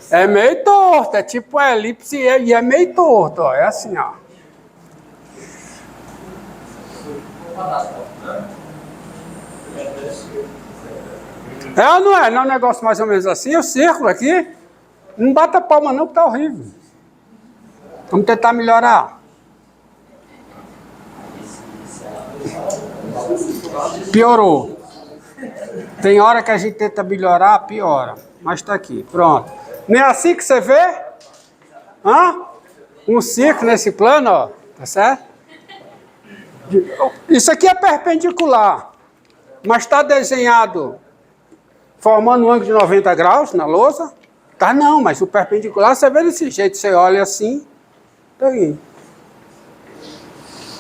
É meio torto, é tipo elipse e é meio torto, ó. É assim, ó. É ou não é? Não é um negócio mais ou menos assim? O círculo aqui. Não bata a palma não, porque tá horrível. Vamos tentar melhorar. Piorou. Tem hora que a gente tenta melhorar, piora. Mas tá aqui, pronto. Não é assim que você vê? Hã? Um círculo nesse plano, ó. Tá certo? Isso aqui é perpendicular. Mas está desenhado formando um ângulo de 90 graus na lousa. Tá não, mas o perpendicular você vê desse jeito. Você olha assim. Tá aí.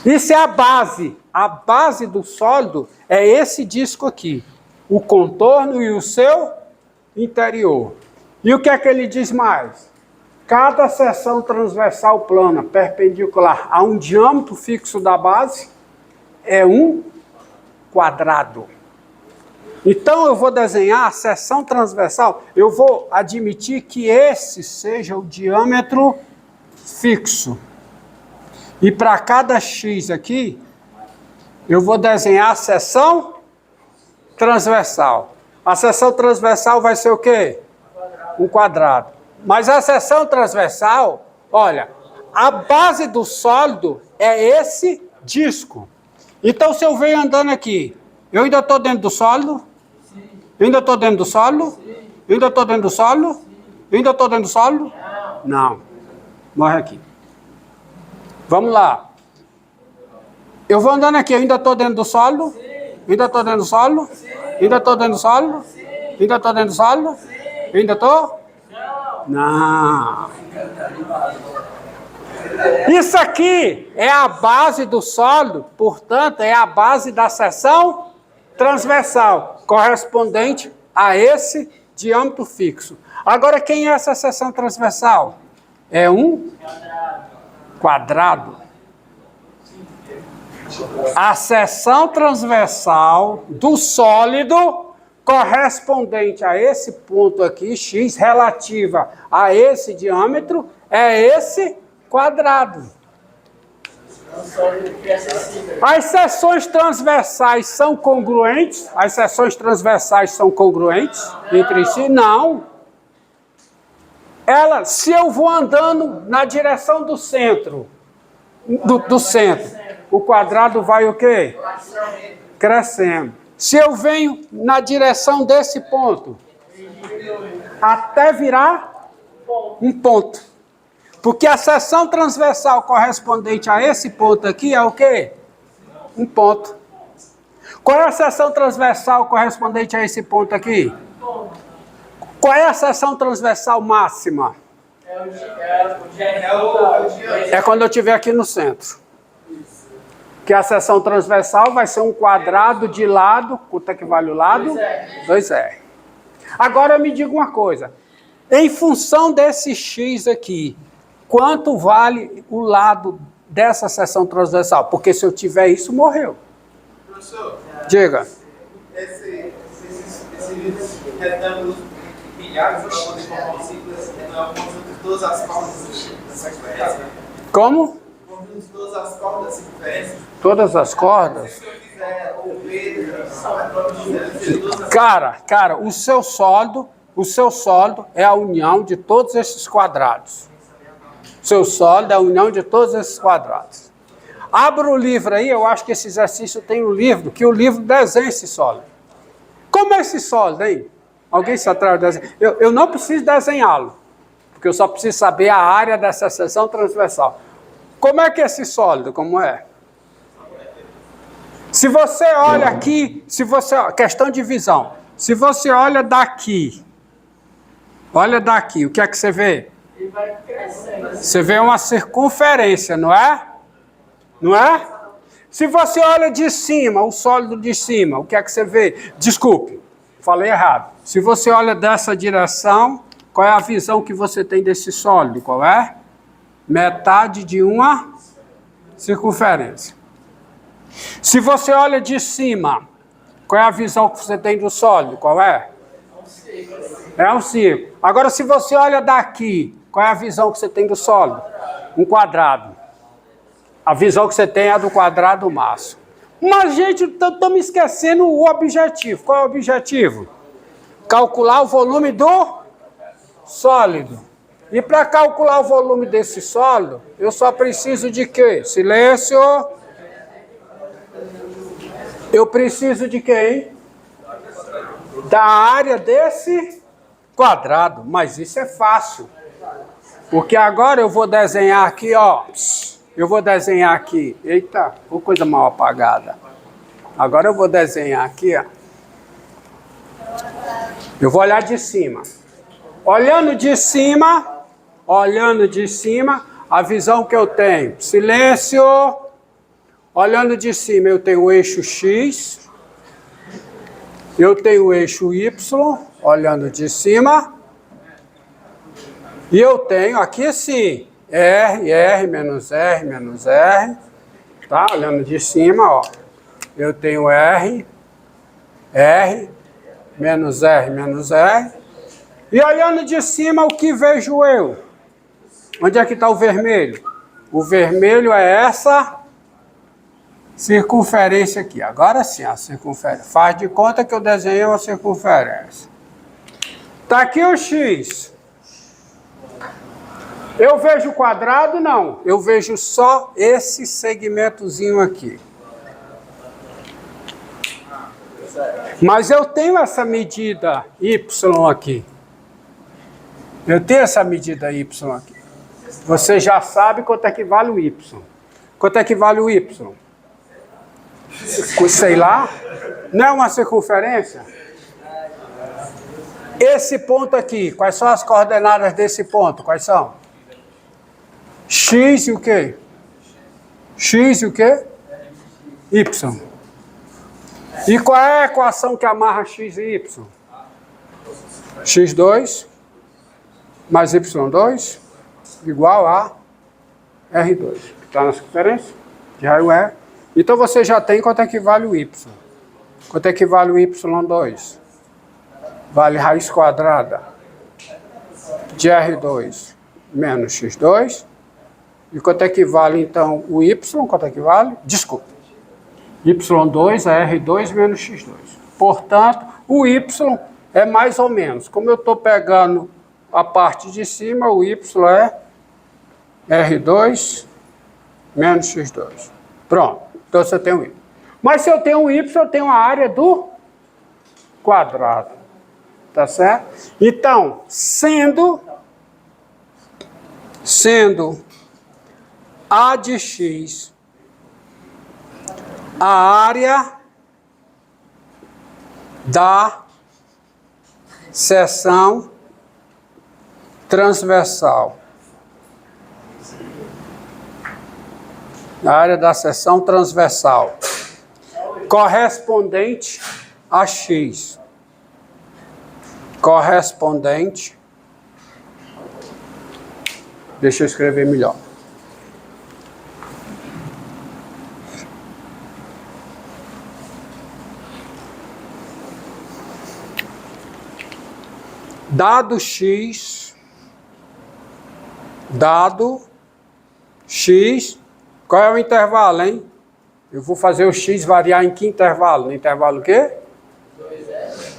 Isso é a base. A base do sólido é esse disco aqui. O contorno e o seu interior. E o que é que ele diz mais? Cada seção transversal plana perpendicular a um diâmetro fixo da base é um quadrado. Então eu vou desenhar a seção transversal, eu vou admitir que esse seja o diâmetro fixo. E para cada X aqui, eu vou desenhar a seção transversal. A seção transversal vai ser o quê? Um quadrado. Mas a seção transversal, olha, a base do sólido é esse disco. Então, se eu venho andando aqui, eu ainda estou dentro do sólido? Sim. Eu ainda estou dentro do sólido? Sim. Eu ainda estou dentro do sólido? Sim. Eu ainda estou dentro do sólido? Não. Morre aqui. Vamos lá. Eu vou andando aqui, eu ainda estou dentro do sólido? Sim. Eu ainda estou dentro do sólido? Sim. Eu ainda estou dentro do sólido? Sim. Eu ainda estou dentro do sólido? Sim. Eu ainda estou? Não. Isso aqui é a base do sólido, portanto, é a base da seção transversal, correspondente a esse diâmetro fixo. Agora, quem é essa seção transversal? É um quadrado. A seção transversal do sólido correspondente a esse ponto aqui, x, relativa a esse diâmetro, é esse quadrado. As seções transversais são congruentes? As seções transversais são congruentes entre si? Não. Se eu vou andando na direção do centro, do centro, o quadrado vai o quê? Crescendo. Se eu venho na direção desse ponto, até virar um ponto. Porque a seção transversal correspondente a esse ponto aqui é o quê? Um ponto. Qual é a seção transversal correspondente a esse ponto aqui? Qual é a seção transversal máxima? É quando eu estiver aqui no centro. Que a seção transversal vai ser um quadrado de lado. Quanto é que vale o lado? 2R. Agora me diga uma coisa. Em função desse X aqui, quanto vale o lado dessa seção transversal? Porque se eu tiver isso, morreu. Professor, diga. Esses retângulos pilhados para poder formar um ciclo, não é o conjunto de todas as cordas da circunferência? Como? O conjunto de todas as cordas da circunferência. Todas as cordas? Se eu quiser ouvir, Cara, o seu sólido é a união de todos esses quadrados. O seu sólido é a união de todos esses quadrados. Abra o livro aí, eu acho que esse exercício tem um livro, que o livro desenha esse sólido. Como é esse sólido, hein? Alguém se atreve a desenhar? Eu não preciso desenhá-lo, porque eu só preciso saber a área dessa seção transversal. Como é que é esse sólido, como é? Se você olha aqui, questão de visão, se você olha daqui, o que é que você vê? Ele vai crescendo. Você vê uma circunferência, não é? Não é? Se você olha de cima, o sólido de cima, o que é que você vê? Desculpe, falei errado. Se você olha dessa direção, qual é a visão que você tem desse sólido? Qual é? Metade de uma circunferência. Se você olha de cima, qual é a visão que você tem do sólido? Qual é? É um círculo. Agora, se você olha daqui, qual é a visão que você tem do sólido? Um quadrado. A visão que você tem é a do quadrado máximo. Mas, gente, estamos esquecendo o objetivo. Qual é o objetivo? Calcular o volume do sólido. E para calcular o volume desse sólido, eu só preciso de quê? Silêncio. Eu preciso de quê, hein? Da área desse quadrado. Mas isso é fácil. Porque agora eu vou desenhar aqui, ó. Eu vou desenhar aqui. Eita, coisa mal apagada. Agora eu vou desenhar aqui, ó. Eu vou olhar de cima. Olhando de cima, a visão que eu tenho. Silêncio. Olhando de cima, eu tenho o eixo X. Eu tenho o eixo Y, olhando de cima. E eu tenho aqui assim, R, menos R, menos R. Tá? Olhando de cima, ó. Eu tenho R, menos R, menos R. E olhando de cima, o que vejo eu? Onde é que está o vermelho? O vermelho é essa circunferência aqui. Agora sim, a circunferência. Faz de conta que eu desenhei uma circunferência. Está aqui o X. Eu vejo quadrado? Não. Eu vejo só esse segmentozinho aqui. Mas eu tenho essa medida Y aqui. Eu tenho essa medida Y aqui. Você já sabe quanto é que vale o Y. Quanto é que vale o Y? Sei lá. Não é uma circunferência? Esse ponto aqui, quais são as coordenadas desse ponto? Quais são? X e o quê? X e o quê? Y. E qual é a equação que amarra X e Y? X2 mais Y2 igual a R2. Está na circunferência? Já é o R. Então você já tem quanto é que vale o Y. Quanto é que vale o Y2? Vale raiz quadrada de R2 menos X2. E quanto é que vale então o Y? Quanto é que vale? Desculpa. Y2 é R2 menos X2. Portanto, o Y é mais ou menos. Como eu estou pegando a parte de cima, o Y é R2 menos X2. Pronto. Então você tem o Y. Mas se eu tenho o Y, eu tenho a área do quadrado. Tá certo? Então, sendo A de X a área da seção transversal. A área da seção transversal correspondente a X. Correspondente. Deixa eu escrever melhor. Dado X, qual é o intervalo, hein? Eu vou fazer o X variar em que intervalo? No intervalo o quê? 2R.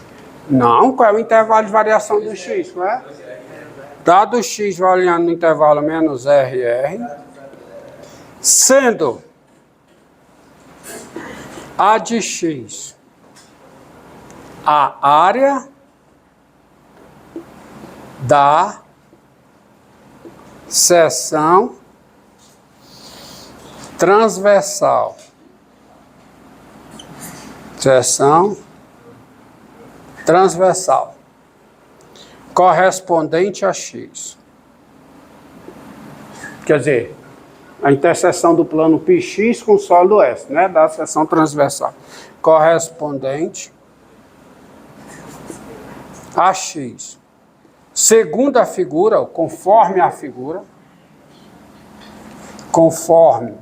Não, qual é o intervalo de variação do X, não é? Dado X variando no intervalo menos RR, sendo A de X a área da seção transversal. Seção transversal. Correspondente a X. Quer dizer, a interseção do plano PX com o sólido S, né? Da seção transversal. Correspondente a X. Segundo a figura, conforme a figura, conforme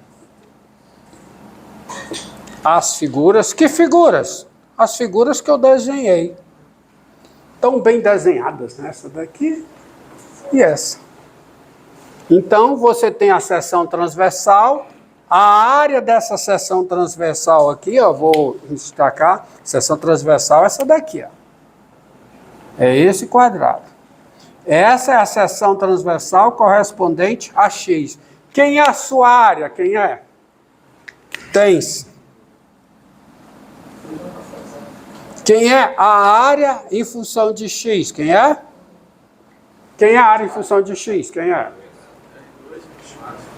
as figuras. Que figuras? As figuras que eu desenhei. tão bem desenhadas, né? Essa daqui e essa. Então, você tem a seção transversal. A área dessa seção transversal aqui, ó, vou destacar, seção transversal é essa daqui, ó. É esse quadrado. Essa é a seção transversal correspondente a X. Quem é a sua área? Quem é? Tens. Quem é a área em função de X? Quem é? Quem é a área em função de X? Quem é?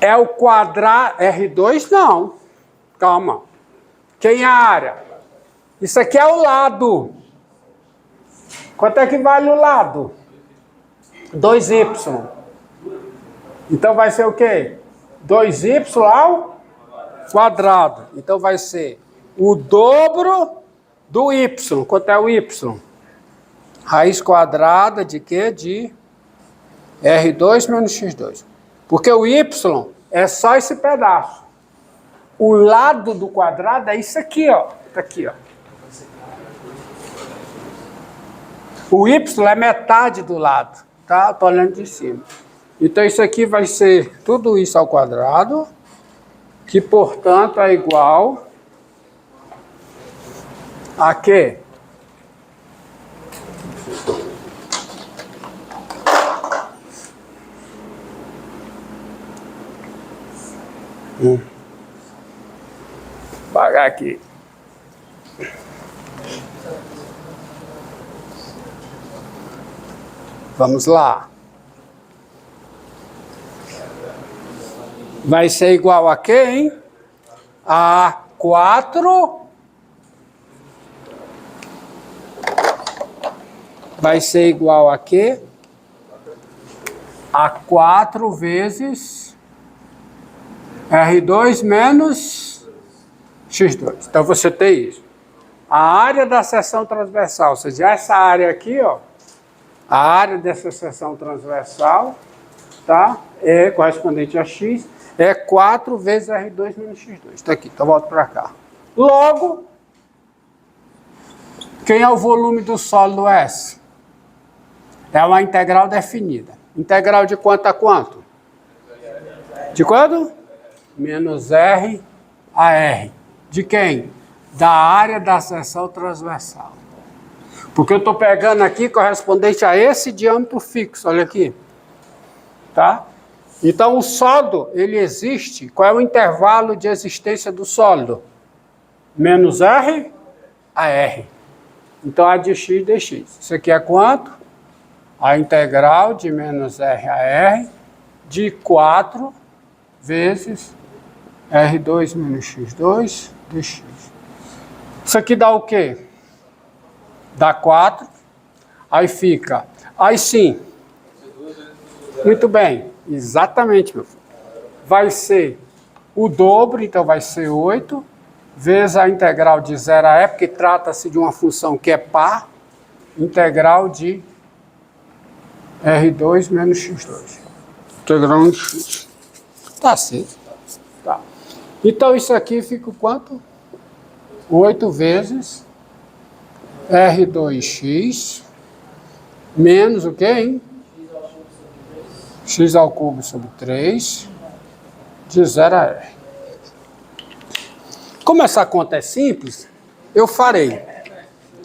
É o quadrado... R2 não. Calma. Quem é a área? Isso aqui é o lado. Quanto é que vale o lado? 2y. Então vai ser o quê? 2y ao quadrado. Então vai ser o dobro do y. Quanto é o y? Raiz quadrada de quê? De R2 menos x2. Porque o y é só esse pedaço. O lado do quadrado é isso aqui, ó. Tá aqui, ó. O y é metade do lado, tá? Estou olhando de cima. Então, isso aqui vai ser tudo isso ao quadrado, que, portanto, é igual a quê? Apagar aqui. Vamos lá. Vai ser igual a quê, hein? A 4. Vai ser igual a quê? A 4 vezes R2 menos X2. Então, você tem isso. A área da seção transversal, ou seja, essa área aqui, ó, a área dessa seção transversal, tá? É correspondente a X, é 4 vezes R2 menos X2. Está aqui, então volto para cá. Logo, quem é o volume do sólido S? É uma integral definida. Integral de quanto a quanto? De quanto? Menos R a R. De quem? Da área da seção transversal. Porque eu estou pegando aqui correspondente a esse diâmetro fixo, olha aqui. Tá? Então, o sólido, ele existe. Qual é o intervalo de existência do sólido? Menos R a R. Então, A de x dx. Isso aqui é quanto? A integral de menos R a R de 4 vezes R2 menos x2 dx. Isso aqui dá o quê? Dá 4. Aí fica. Aí sim. Muito bem. Exatamente, meu filho. Vai ser o dobro, então vai ser 8, vezes a integral de 0 a e, porque trata-se de uma função que é par, integral de R2 menos x2. Integral de x. Tá certo. Tá. Então, isso aqui fica o quanto? 8 vezes R2x menos o quê, hein? X ao cubo sobre 3 de 0 a R. Como essa conta é simples, eu farei.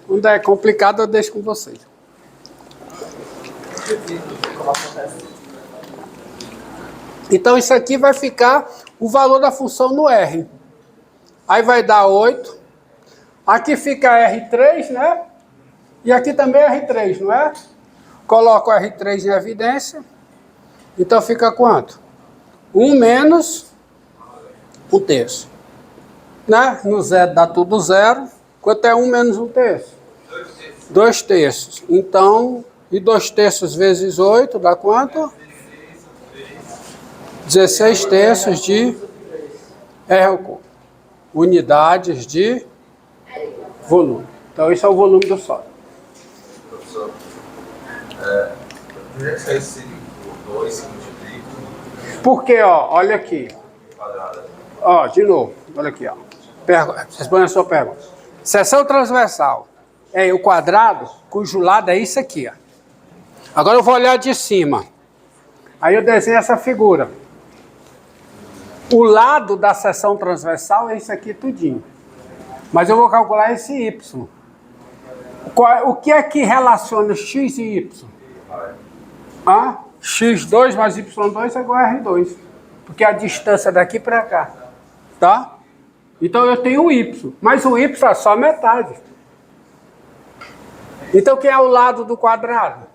Quando é complicado, eu deixo com vocês. Então, isso aqui vai ficar o valor da função no R. Aí vai dar 8. Aqui fica R3, né? E aqui também R3, não é? Coloco o R3 em evidência. Então fica quanto? 1 menos 1 terço. Né? No zero dá tudo zero. Quanto é 1 menos 1 terço? 2 terços. Então, e 2 terços vezes 8 dá quanto? 16 terços de R ao cubo. Unidades de volume. Então, esse é o volume do sólido. Professor, esse 2 se multiplica. Porque, ó, olha aqui. Ó, de novo, olha aqui, ó. Responde a sua pergunta. Seção transversal. é o quadrado, cujo lado é isso aqui, ó. Agora eu vou olhar de cima. Aí eu desenho essa figura. O lado da seção transversal é isso aqui tudinho. Mas eu vou calcular esse y. O que é que relaciona x e y? Ah, x2 mais y2 é igual a r2. Porque é a distância daqui para cá. Tá? Então eu tenho o y. Mas o y é só metade. Então quem é o lado do quadrado?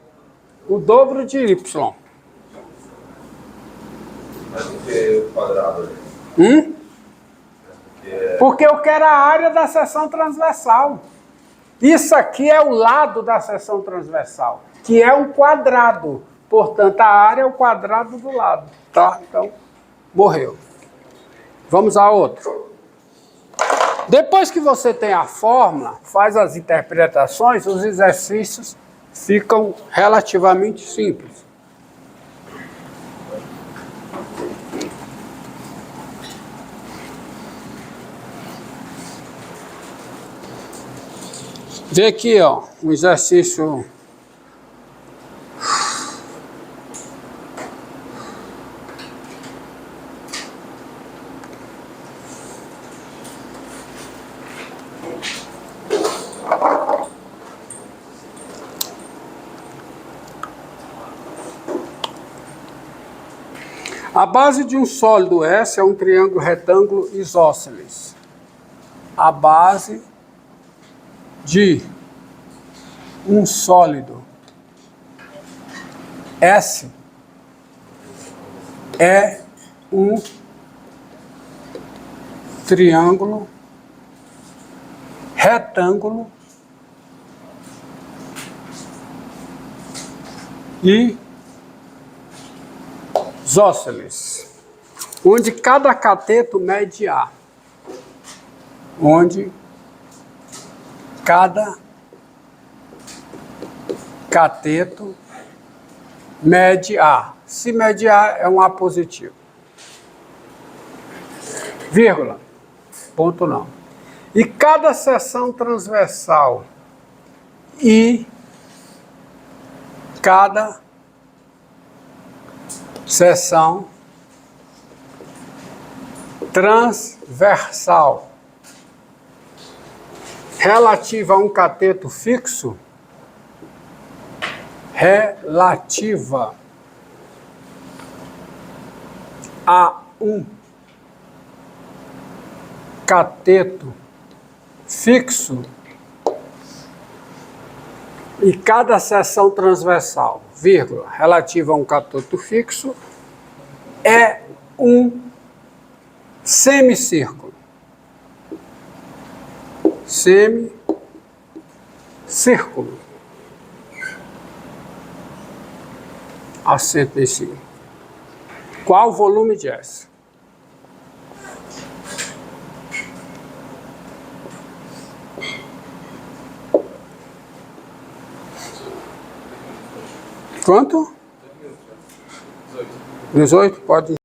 O dobro de y. Mas o que o quadrado ali? Porque eu quero a área da seção transversal. Isso aqui é o lado da seção transversal, que é um quadrado. Portanto, a área é o quadrado do lado. Tá? Então, morreu. Vamos a outro. Depois que você tem a fórmula, faz as interpretações, os exercícios ficam relativamente simples. Vê aqui, ó, um exercício. A base de um sólido S é um triângulo retângulo isósceles. A base de um sólido S é um triângulo retângulo isósceles, onde cada cateto mede A. Onde cada cateto mede A. Se mede A, é um A positivo. Vírgula. Ponto não. E cada seção transversal e cada seção transversal relativa a um cateto fixo, relativa a um cateto fixo e cada seção transversal, vírgula, relativa a um cateto fixo, é um semicírculo. Semicírculo. Acento em cima. Qual o volume de S? Quanto? 18. 18, pode.